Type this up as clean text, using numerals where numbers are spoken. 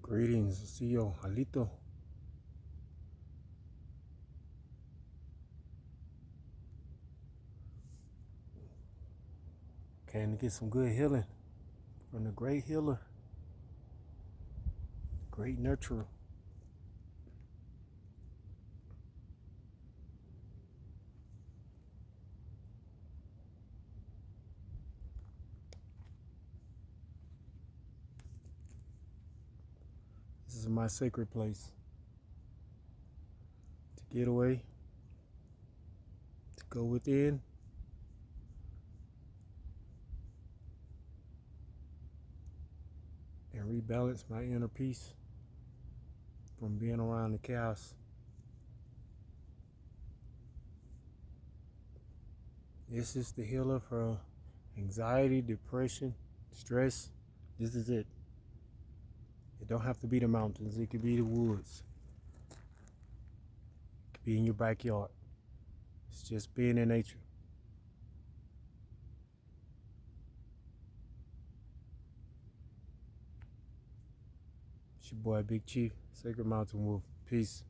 Greetings, CEO Alito. Came to get some good healing from the great healer, great nurturer. This is my sacred place to get away, to go within, and rebalance my inner peace from being around the chaos. This is the healer for anxiety, depression, stress. This is it. It don't have to be the mountains. It could be the woods. It could be in your backyard. It's just being in nature. It's your boy Big Chief, Sacred Mountain Wolf. Peace.